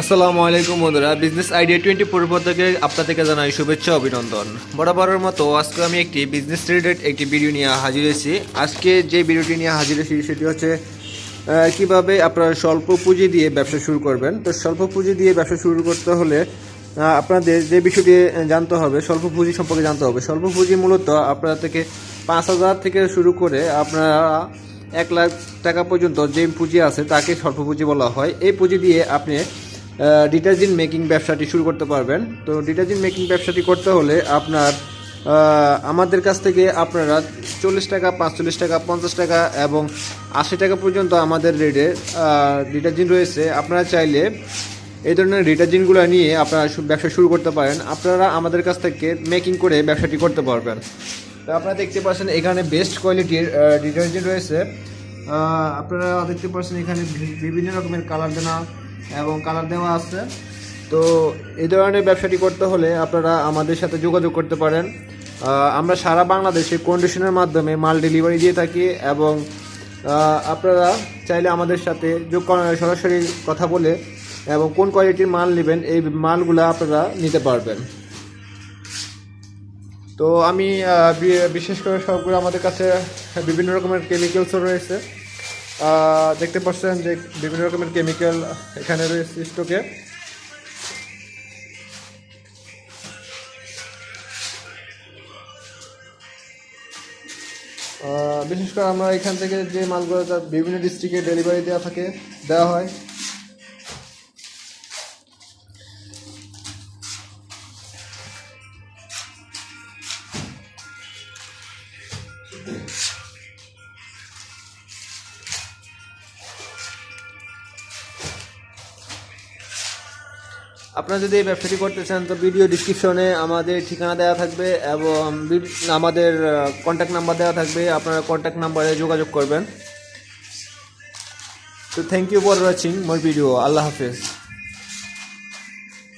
আসসালামু আলাইকুম বন্ধুরা, বিজনেস আইডিয়া 24 পর থেকে আপনাদেরকে জানাই শুভেচ্ছা অভিনন্দন। বরাবরের মতো আজকে আমি একটি বিজনেস রিলেটেড একটি ভিডিও নিয়ে হাজির হয়েছি। আজকে যে ভিডিওটি নিয়ে হাজির হয়েছি সেটি হচ্ছে কিভাবে আপনারা স্বল্প পুঁজি দিয়ে ব্যবসা শুরু করবেন। তো স্বল্প পুঁজি দিয়ে ব্যবসা শুরু করতে হলে আপনাদের যে বিষয়টি জানতে হবে, স্বল্প পুঁজি সম্পর্কে জানতে হবে। স্বল্প পুঁজি মূলত আপনারা থেকে 5,000 থেকে শুরু করে আপনারা 1 লাখ টাকা পর্যন্ত যে পুঁজি আছে তাকে স্বল্প পুঁজি বলা হয়। এই পুঁজি দিয়ে আপনি ডিটারজেন্ট মেকিং ব্যবসাটি শুরু করতে পারবেন। তো ডিটারজেন্ট মেকিং ব্যবসাটি করতে হলে আপনার আমাদের কাছ থেকে আপনারা 40 টাকা, 45 টাকা, 50 টাকা এবং 80 টাকা পর্যন্ত আমাদের রেটে ডিটারজেন্ট রয়েছে। আপনারা চাইলে এই ধরনের ডিটারজেন্টগুলো নিয়ে আপনারা ব্যবসা শুরু করতে পারেন। আপনারা আমাদের কাছ থেকে মেকিং করে ব্যবসাটি করতে পারবেন। তো আপনারা দেখতে পাচ্ছেন এখানে বেস্ট কোয়ালিটির ডিটারজেন্ট রয়েছে। আপনারা দেখতে পাচ্ছেন এখানে বিভিন্ন রকমের কালার দেওয়া আছে। তো এই ধরনের ব্যবসাটি করতে হলে আপনারা আমাদের সাথে যোগাযোগ করতে পারেন। আমরা সারা বাংলাদেশে কন্ডিশনের মাধ্যমে মাল ডেলিভারি দিয়ে থাকি এবং আপনারা চাইলে আমাদের সাথে সরাসরি কথা বলে এবং কোন কোয়ালিটির মাল নেবেন এই মালগুলো আপনারা নিতে পারবেন। তো আমি বিশেষ করে সবগুলো আমাদের কাছে বিভিন্ন রকমের কেমিক্যালসও রয়েছে। দেখতে পাচ্ছেন যে বিভিন্ন রকমের কেমিক্যাল এখানে রয়েছে স্টকে। বিশেষ করে আমরা এখান থেকে যে মালগুলো বিভিন্ন ডিস্ট্রিক্টে ডেলিভারি দেওয়া হয়। আপনারা যদি এই ব্যবসাটি করতে চান তো ভিডিও ডিসক্রিপশনে আমাদের ঠিকানা দেওয়া থাকবে এবং আমাদের কন্ট্যাক্ট নাম্বার দেওয়া থাকবে। আপনারা কন্ট্যাক্ট নাম্বারে যোগাযোগ করবেন। তো thank you for watching my video. Allah হাফেজ।